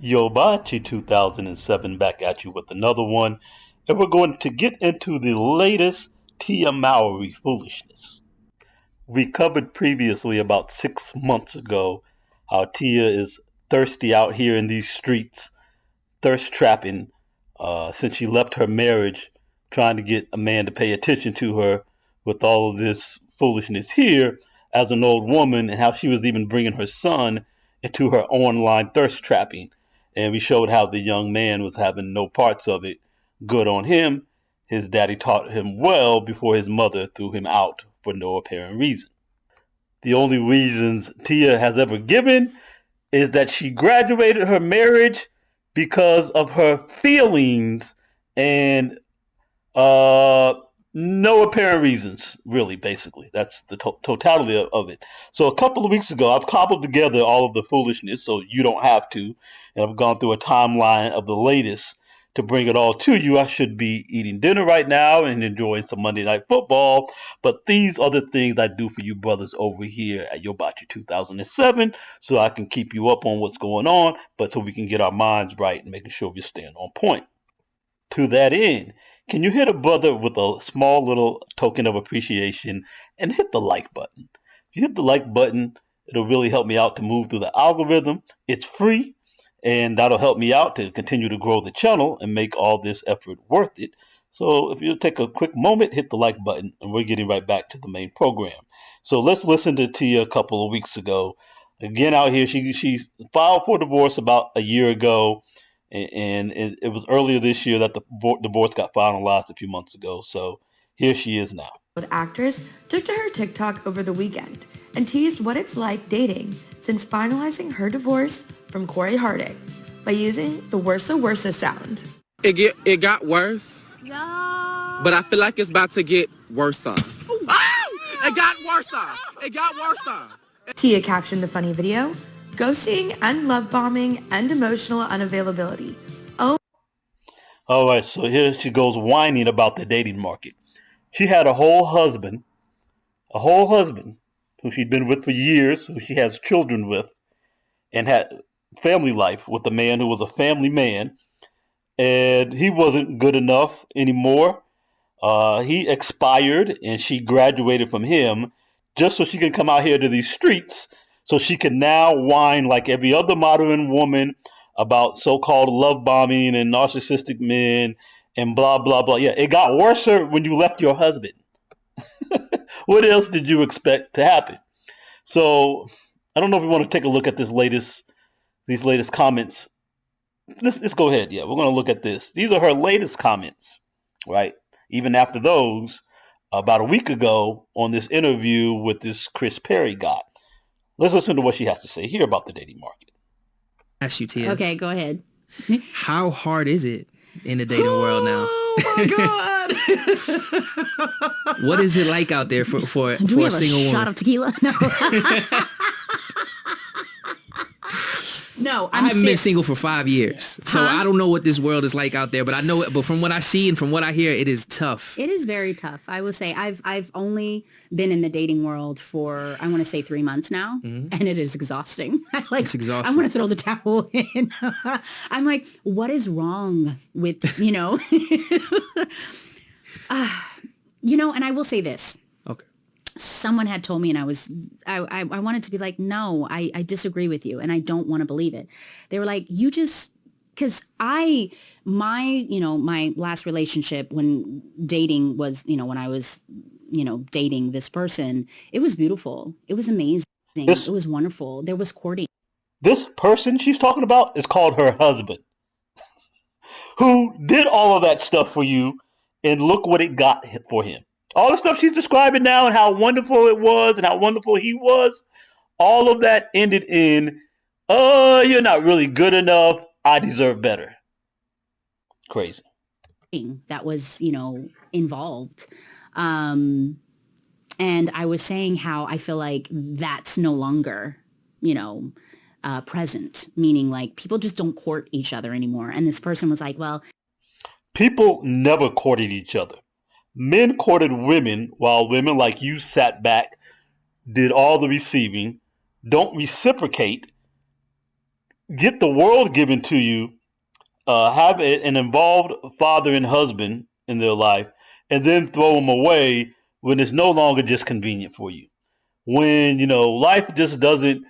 Yobachi 2007 back at you with another one, and we're going to get into the latest Tia Mowry foolishness. We covered previously about 6 months ago how Tia is thirsty out here in these streets, thirst trapping, since she left her marriage, trying to get a man to pay attention to her with all of this foolishness here as an old woman, and how she was even bringing her son into her online thirst trapping. And we showed how the young man was having no parts of it. Good on him. His daddy taught him well before his mother threw him out for no apparent reason. The only reasons Tia has ever given is that she graduated her marriage because of her feelings and uh, no apparent reasons, really, basically. That's the totality of it. So a couple of weeks ago, I've cobbled together all of the foolishness so you don't have to. And I've gone through a timeline of the latest to bring it all to you. I should be eating dinner right now and enjoying some Monday Night Football. But these are the things I do for you brothers over here at Yobachi 2007 so I can keep you up on what's going on, but so we can get our minds right and making sure we're staying on point. To that end, can you hit a brother with a small little token of appreciation and hit the like button? If you hit the like button, it'll really help me out to move through the algorithm. It's free, and that'll help me out to continue to grow the channel and make all this effort worth it. So if you'll take a quick moment, hit the like button, and we're getting right back to the main program. So let's listen to Tia a couple of weeks ago. Again, out here, she filed for divorce about a year ago, and it was earlier this year that the divorce got finalized a few months ago. So here she is now. Actress took to her TikTok over the weekend and teased what it's like dating since finalizing her divorce from Corey Harding by using the worsa worsa sound. It got worse. No. But I feel like it's about to get worse. Oh! It got worse. It got worse. Tia captioned the funny video, ghosting and love bombing and emotional unavailability. Oh. All right, so here she goes whining about the dating market. She had a whole husband who she'd been with for years, who she has children with, and had family life with a man who was a family man, and he wasn't good enough anymore. He expired, and she graduated from him just so she can come out here to these streets so she can now whine like every other modern woman about so-called love bombing and narcissistic men and blah, blah, blah. Yeah, it got worse when you left your husband. What else did you expect to happen? So I don't know if we want to take a look at these latest comments. Let's go ahead. Yeah, we're going to look at this. These are her latest comments, right? Even after those, about a week ago on this interview with this Chris Perry guy. Let's listen to what she has to say here about the dating market. Ask you, Tia. Okay, go ahead. How hard is it in the dating world now? Oh my God! What is it like out there for a single woman? Do we have a shot of tequila? No. No, I've been single for 5 years, so I don't know what this world is like out there. But I know it. But from what I see and from what I hear, it is tough. It is very tough. I will say I've only been in the dating world for I want to say 3 months now, and it is exhausting. It's exhausting. I want to throw the towel in. I'm like, what is wrong with And I will say this. Okay. Someone had told me, and I wanted to be like, no, I disagree with you, and I don't want to believe it. They were like, because my last relationship when dating was, when I was, dating this person, it was beautiful. It was amazing. It was wonderful. There was courting. This person she's talking about is called her husband, who did all of that stuff for you, and look what it got for him. All the stuff she's describing now and how wonderful it was and how wonderful he was, all of that ended in, you're not really good enough. I deserve better. Crazy. That was, involved. And I was saying how I feel like that's no longer, present, meaning like people just don't court each other anymore. And this person was like, well, people never courted each other. Men courted women while women like you sat back, did all the receiving, don't reciprocate, get the world given to you, have an involved father and husband in their life, and then throw them away when it's no longer just convenient for you. When, life just doesn't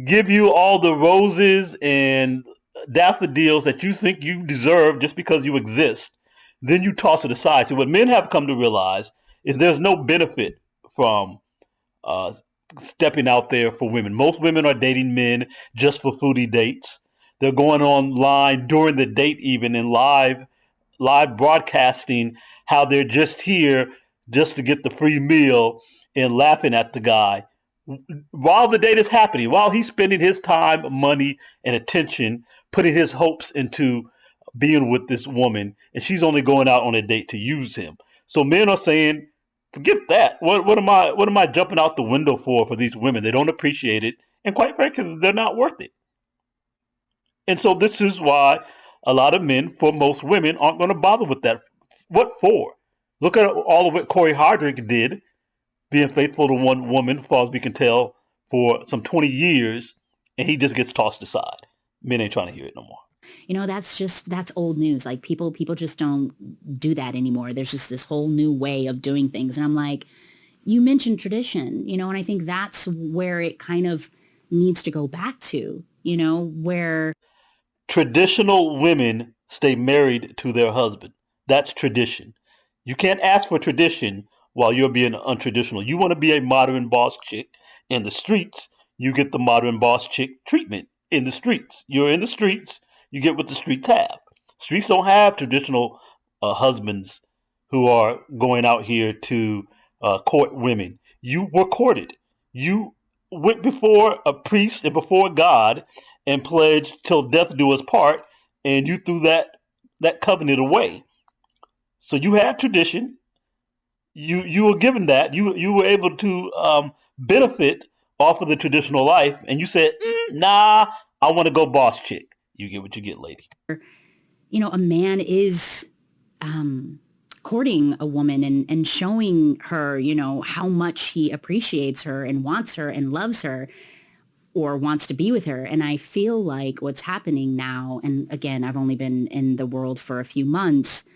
give you all the roses and daffodils that you think you deserve just because you exist, then you toss it aside. So what men have come to realize is there's no benefit from uh, stepping out there for women. Most women are dating men just for foodie dates. They're going online during the date, even in live broadcasting, how they're just here just to get the free meal and laughing at the guy while the date is happening, while he's spending his time, money, and attention, putting his hopes into being with this woman, and she's only going out on a date to use him. So men are saying, forget that. What am I jumping out the window for these women? They don't appreciate it, and quite frankly, they're not worth it. And so this is why a lot of men, for most women, aren't going to bother with that. What for? Look at all of what Corey Hardrick did, being faithful to one woman, as far as we can tell, for some 20 years, and he just gets tossed aside. Men ain't trying to hear it no more. That's old news. Like people just don't do that anymore. There's just this whole new way of doing things. And I'm like, you mentioned tradition, and I think that's where it kind of needs to go back to, where Traditional women stay married to their husband. That's tradition. You can't ask for tradition while you're being untraditional. You want to be a modern boss chick in the streets, you get the modern boss chick treatment in the streets. You're in the streets, you get what the streets have. Streets don't have traditional husbands who are going out here to court women. You were courted. You went before a priest and before God and pledged till death do us part, and you threw that covenant away. So you had tradition. You were given that. You were able to benefit off of the traditional life, and you said, "Nah, I want to go boss chick." You get what you get, lady. a man is courting a woman and showing her, how much he appreciates her and wants her and loves her or wants to be with her. And I feel like what's happening now, and again, I've only been in the world for a few months,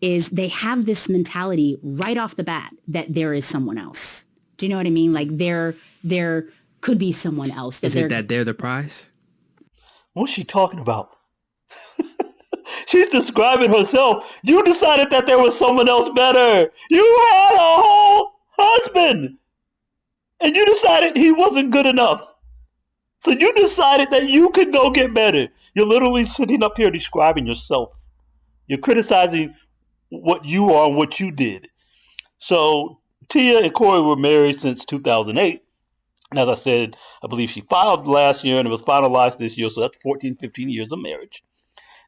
is they have this mentality right off the bat that there is someone else. Do you know what I mean? Like there could be someone else. Is it that they're the prize? What's she talking about? She's describing herself. You decided that there was someone else better. You had a whole husband. And you decided he wasn't good enough. So you decided that you could go get better. You're literally sitting up here describing yourself. You're criticizing what you are and what you did. So Tia and Corey were married since 2008. And as I said, I believe she filed last year and it was finalized this year. So that's 14, 15 years of marriage.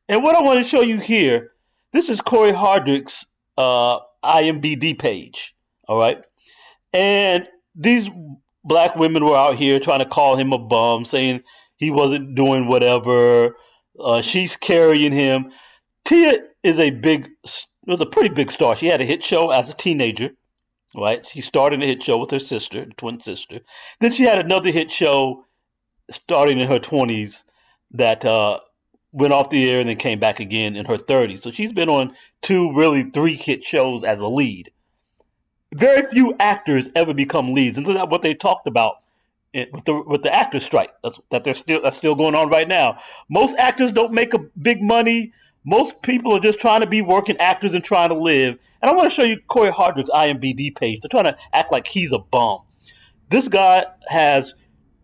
And what I want to show you here, this is Corey Hardrick's IMBD page. All right. And these black women were out here trying to call him a bum, saying he wasn't doing whatever. She's carrying him. Tia was a pretty big star. She had a hit show as a teenager, right? She started a hit show with her sister, the twin sister. Then she had another hit show starting in her 20s that went off the air and then came back again in her 30s. So she's been on really three hit shows as a lead. Very few actors ever become leads, and that's what they talked about with the actor strike. That's still going on right now. Most actors don't make a big money. Most people are just trying to be working actors and trying to live. And I want to show you Corey Hardrick's IMBD page. They're trying to act like he's a bum. This guy has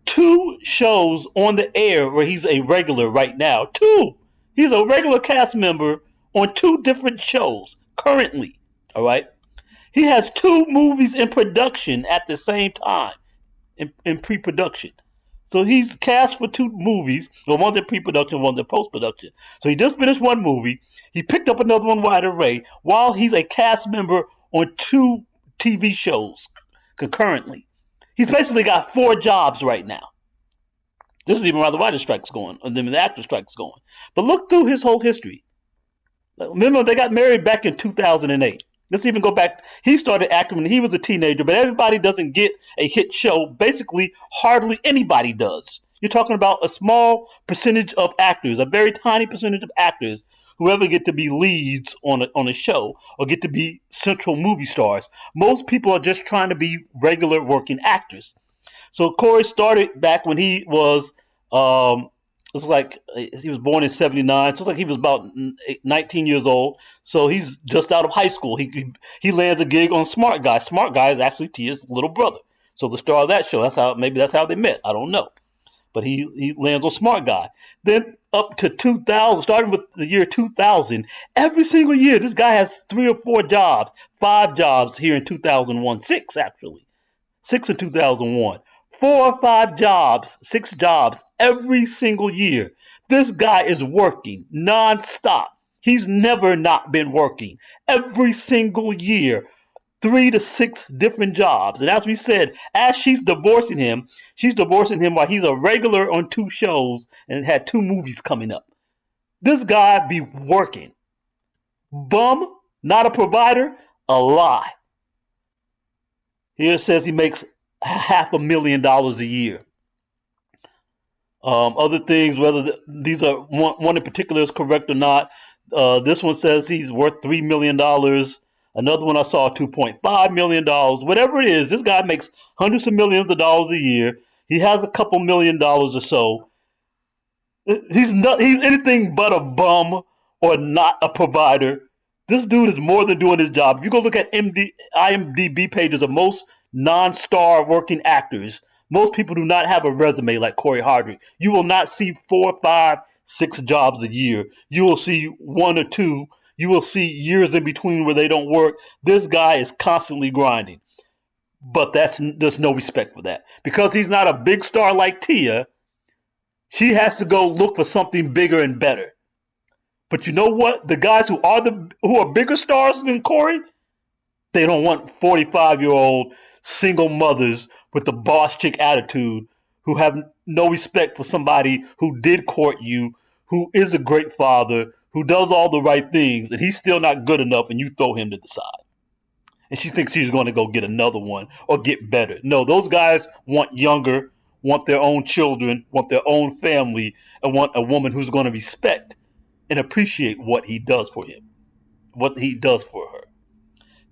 2 shows on the air where he's a regular right now. 2. He's a regular cast member on 2 different shows currently. All right. He has 2 movies in production at the same time, in pre-production. So he's cast for 2 movies. Well, one's in pre-production, one's in post-production. So he just finished one movie. He picked up another one right away while he's a cast member on 2 TV shows concurrently. He's basically got 4 jobs right now. This is even while the writer strike's going, and then the actor strike's going. But look through his whole history. Remember, they got married back in 2008. Let's even go back. He started acting when he was a teenager, but everybody doesn't get a hit show. Basically, hardly anybody does. You're talking about a small percentage of actors, a very tiny percentage of actors who ever get to be leads on a show or get to be central movie stars. Most people are just trying to be regular working actors. So Corey started back when he was, it's like he was born in '79. So like he was about 19 years old. So he's just out of high school. He lands a gig on Smart Guy. Smart Guy is actually Tia's little brother. So the star of that show. That's how they met. I don't know, but he lands on Smart Guy. Then up to 2000, starting with the year 2000, every single year this guy has 3 or 4 jobs, 5 jobs here in 2001, six in 2001. 4 or 5 jobs, 6 jobs every single year. This guy is working nonstop. He's never not been working. Every single year, 3 to 6 different jobs. And as we said, as she's divorcing him while he's a regular on 2 shows and had 2 movies coming up. This guy be working. Bum, not a provider, a lie. Here it says he makes $500,000 a year. Other things, whether these are one in particular is correct or not. This one says he's worth $3 million. Another one I saw $2.5 million. Whatever it is, this guy makes hundreds of millions of dollars a year. He has a couple $1,000,000 or so. He's anything but a bum or not a provider. This dude is more than doing his job. If you go look at IMDb pages of most non-star working actors, most people do not have a resume like Corey Hardwick. You will not see 4, 5, 6 jobs a year. You will see 1 or 2. You will see years in between where they don't work. This guy is constantly grinding. But there's no respect for that. Because he's not a big star like Tia, she has to go look for something bigger and better. But you know what? The guys who are bigger stars than Corey, they don't want 45-year-old single mothers with the boss chick attitude who have no respect for somebody who did court you, who is a great father, who does all the right things, and he's still not good enough, and you throw him to the side. And she thinks she's going to go get another one or get better. No, those guys want younger, want their own children, want their own family, and want a woman who's going to respect and appreciate what he does for him, what he does for her.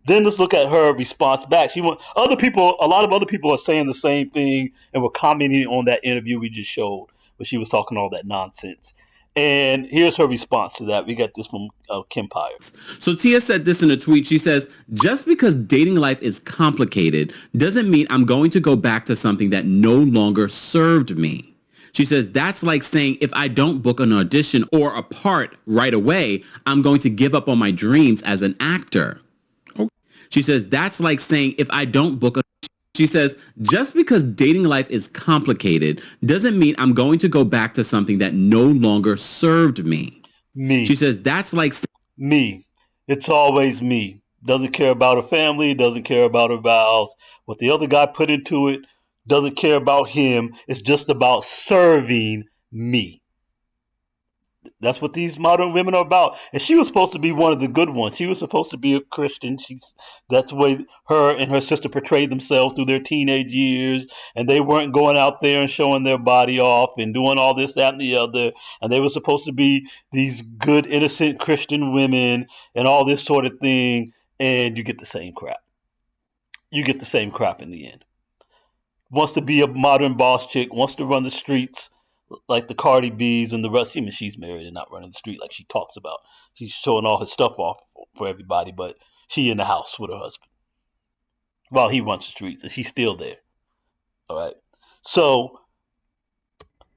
Then let's look at her response back. A lot of other people are saying the same thing and were commenting on that interview we just showed where she was talking all that nonsense. And here's her response to that. We got this from Kim Pyre. So Tia said this in a tweet. She says, just because dating life is complicated doesn't mean I'm going to go back to something that no longer served me. She says, that's like saying if I don't book an audition or a part right away, I'm going to give up on my dreams as an actor. She says, that's like saying if I don't book a... She says, just because dating life is complicated doesn't mean I'm going to go back to something that no longer served me. Me. She says, that's like... Me. It's always me. Doesn't care about her family, doesn't care about her vows. What the other guy put into it, doesn't care about him. It's just about serving me. That's what these modern women are about. And she was supposed to be one of the good ones. She was supposed to be a Christian. That's the way her and her sister portrayed themselves through their teenage years. And they weren't going out there and showing their body off and doing all this, that, and the other. And they were supposed to be these good, innocent Christian women and all this sort of thing. And you get the same crap. You get the same crap in the end. Wants to be a modern boss chick, wants to run the streets like the Cardi B's and the rest. Even she's married and not running the street like she talks about. She's showing all her stuff off for everybody, but she in the house with her husband while he runs the streets, and she's still there. All right. So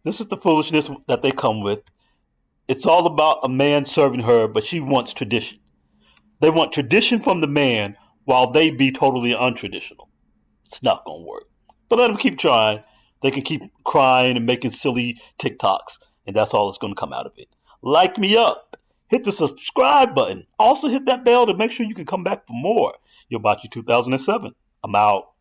this is the foolishness that they come with. It's all about a man serving her, but she wants tradition. They want tradition from the man while they be totally untraditional. It's not going to work. But let them keep trying. They can keep crying and making silly TikToks, and that's all that's going to come out of it. Like me up. Hit the subscribe button. Also hit that bell to make sure you can come back for more. Yobachi 2007. I'm out.